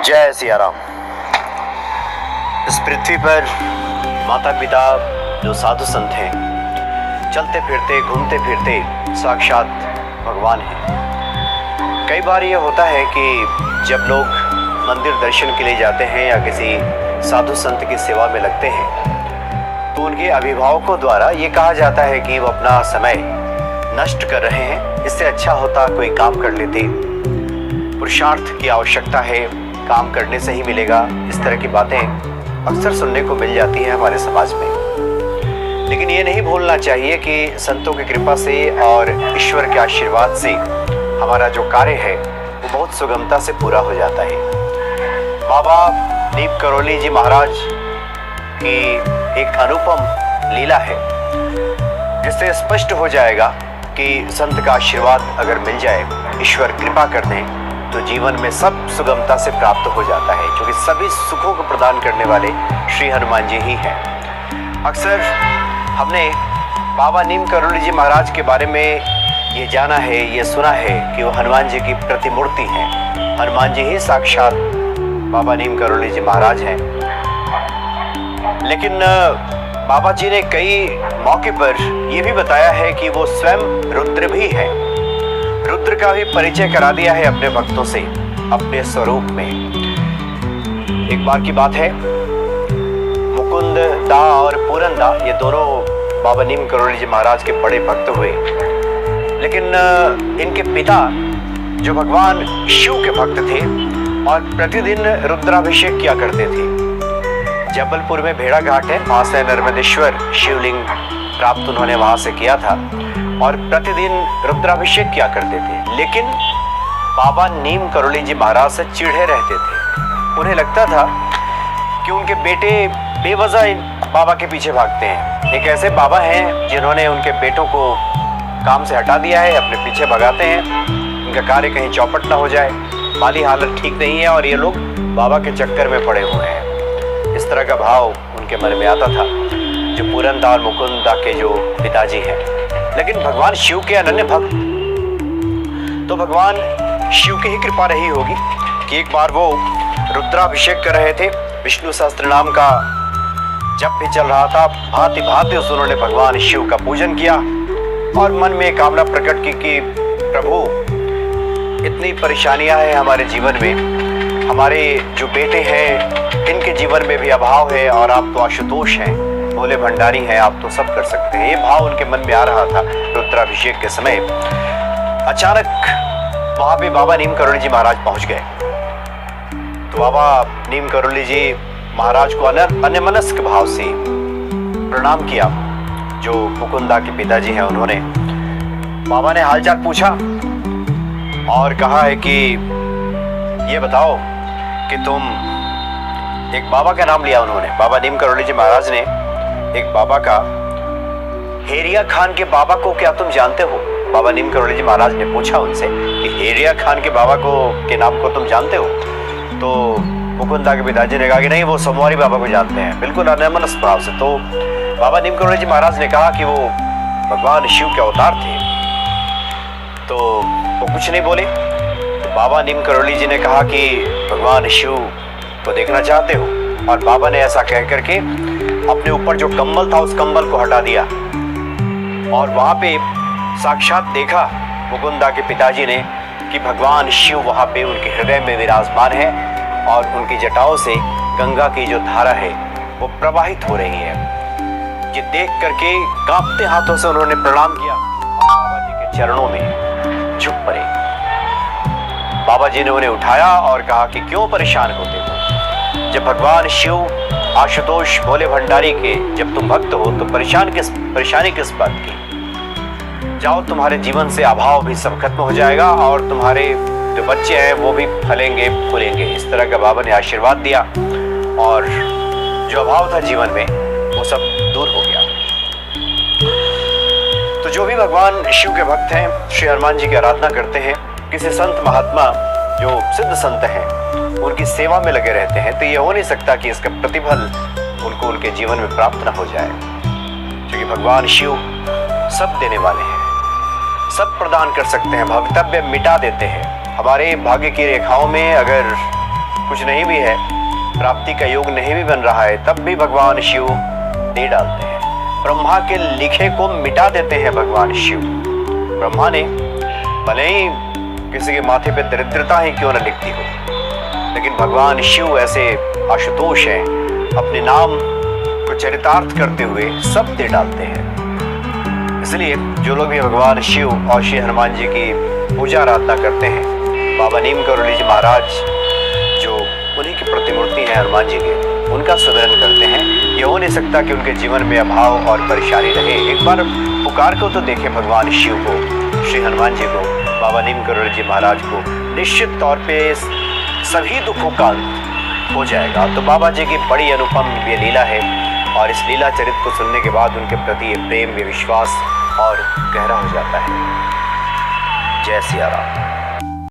जय सिया राम। इस पृथ्वी पर माता पिता जो साधु संत हैं, चलते फिरते घूमते फिरते साक्षात भगवान हैं। कई बार ये होता है कि जब लोग मंदिर दर्शन के लिए जाते हैं या किसी साधु संत की सेवा में लगते हैं तो उनके अभिभावकों द्वारा ये कहा जाता है कि वो अपना समय नष्ट कर रहे हैं, इससे अच्छा होता कोई काम कर लेते, पुरुषार्थ की आवश्यकता है, काम करने से ही मिलेगा। इस तरह की बातें अक्सर सुनने को मिल जाती हैं हमारे समाज में। लेकिन ये नहीं भूलना चाहिए कि संतों की कृपा से और ईश्वर के आशीर्वाद से हमारा जो कार्य है वो बहुत सुगमता से पूरा हो जाता है। बाबा नीम करोली जी महाराज की एक अनुपम लीला है जिससे स्पष्ट हो जाएगा कि संत का आशीर्वाद अगर मिल जाए, ईश्वर कृपा कर दें तो जीवन में सब सुगमता से प्राप्त हो जाता है, क्योंकि सभी सुखों को प्रदान करने वाले श्री हनुमान जी ही हैं। अक्सर हमने बाबा नीम करोली जी महाराज के बारे में ये जाना है, ये सुना है कि वो हनुमान जी की प्रतिमूर्ति हैं। हनुमान जी ही साक्षात बाबा नीम करोली जी महाराज हैं। लेकिन बाबा जी ने कई मौके पर यह भी बताया है कि वो स्वयं रुद्र भी हैं। रुद्र का भी परिचय करा दिया है अपने भक्तों से अपने स्वरूप में। एक बार की बात है, मुकुंद दा और पूरन दा ये दोनों बाबा नीम करोली जी महाराज के बड़े भक्त हुए। लेकिन इनके पिता जो भगवान शिव के भक्त थे और प्रतिदिन रुद्राभिषेक किया करते थे। जबलपुर में भेड़ा घाट है, वहां से नर्मदेश्वर शिवलिंग प्राप्त उन्होंने वहां से किया था और प्रतिदिन रुद्राभिषेक किया करते थे। लेकिन बाबा नीम करोली जी महाराज से चिढ़े रहते थे। उन्हें लगता था कि उनके बेटे बेवजह बाबा के पीछे भागते हैं। एक ऐसे बाबा हैं जिन्होंने उनके बेटों को काम से हटा दिया है, अपने पीछे भगाते हैं, उनका कार्य कहीं चौपट ना हो जाए, माली हालत ठीक नहीं है और ये लोग बाबा के चक्कर में पड़े हुए हैं। इस तरह का भाव उनके मन में आता था, जो पूरनदा और मुकुंदा के जो पिताजी हैं। लेकिन भगवान शिव के अनन्य भक्त, तो भगवान शिव की ही कृपा रही होगी कि एक बार वो रुद्राभिषेक कर रहे थे। विष्णु सहस्त्र नाम का जप भी चल रहा था। भांति भांति उन्होंने भगवान शिव का पूजन किया और मन में कामना प्रकट की कि प्रभु, इतनी परेशानियां हैं हमारे जीवन में, हमारे जो बेटे हैं इनके जीवन में भी अभाव है और आप तो आशुतोष हैं, भोले भंडारी हैं, आप तो सब कर सकते हैं। ये भाव उनके मन में आ रहा था रुद्राभिषेक के समय। अचानक वहां पे बाबा नीम करोली जी महाराज पहुंच गए। तो बाबा नीम करोली जी महाराज को अन्यमनस्क भाव से प्रणाम किया। जो मुकुंदा के पिताजी हैं उन्होंने, बाबा ने हालचाल पूछा और कहा है कि ये बताओ कि तुम, एक बाबा का नाम लिया उन्होंने। बाबा नीम करोली जी महाराज ने एक बाबा का, हेरिया खान के बाबा को क्या तुम जानते हो? बाबा नीम करोली जी महाराज ने पूछा उनसे कि हेरिया खान के बाबा को के नाम को तुम जानते हो? तो मुकुंदा के पिताजी ने कहा कि नहीं, वो सोमवारी बाबा को जानते हैं, बिल्कुल अन्यमनस्क भाव से। तो बाबा नीम करोली जी महाराज ने कहा कि वो भगवान शिव के अवतार थे। तो वो कुछ नहीं बोले। तो बाबा नीम करोली जी ने कहा कि भगवान शिव को देखना चाहते हो? और बाबा ने ऐसा कह करके अपने ऊपर जो कंबल था उस कंबल को हटा दिया और वहां पे साक्षात देखा मुकुंदा के पिताजी ने कि भगवान शिव वहां पे उनके हृदय में विराजमान है और उनकी जटाओं से गंगा की जो धारा है वो प्रवाहित हो रही है। ये देख करके कांपते हाथों से उन्होंने प्रणाम किया और बाबा जी के चरणों में झुक पड़े। बाबा जी ने उन्हें उठाया और कहा कि क्यों परेशान होते हो? जब भगवान शिव आशुतोष भोले भंडारी के जब तुम भक्त हो तो परेशानी किस बात की? जाओ, तुम्हारे जीवन से अभाव भी सब खत्म हो जाएगा और तुम्हारे जो बच्चे हैं वो भी फलेंगे फूलेंगे। इस तरह का बाबा ने आशीर्वाद दिया और जो अभाव था जीवन में वो सब दूर हो गया। तो जो भी भगवान शिव के भक्त हैं, श्री हनुमान जी की आराधना करते हैं, किसी संत महात्मा जो सिद्ध संत हैं उनकी सेवा में लगे रहते हैं, तो ये हो नहीं सकता कि इसका प्रतिफल उनको उनके जीवन में प्राप्त ना हो जाए, क्योंकि भगवान शिव सब देने वाले हैं, सब प्रदान कर सकते हैं, भवितव्य मिटा देते हैं। हमारे भाग्य की रेखाओं में अगर कुछ नहीं भी है, प्राप्ति का योग नहीं भी बन रहा है, तब भी भगवान शिव दे डालते हैं। ब्रह्मा के लिखे को मिटा देते हैं भगवान शिव। ब्रह्मा ने भले ही किसी के माथे पे दरिद्रता ही क्यों न लिखती हो, लेकिन भगवान शिव ऐसे आशुतोष हैं, अपने नाम को चरितार्थ करते हुए सब दे डालते हैं। इसलिए जो लोग भी भगवान शिव और श्री हनुमान जी की पूजा आराधना करते हैं, बाबा नीम करोली जी महाराज जो उन्हीं की प्रतिमूर्ति हैं हनुमान जी के, उनका सुमिरन करते हैं। ये हो नहीं सकता कि उनके जीवन में अभाव और परेशानी रहे। एक बार पुकार को तो देखें भगवान शिव को, श्री हनुमान जी को, बाबा नीम करोली जी महाराज को, निश्चित तौर पे सभी दुखों का अंत हो जाएगा। तो बाबा जी की बड़ी अनुपम ये लीला है, और इस लीला चरित्र को सुनने के बाद उनके प्रति ये प्रेम, ये विश्वास और गहरा हो जाता है। जय सिया राम।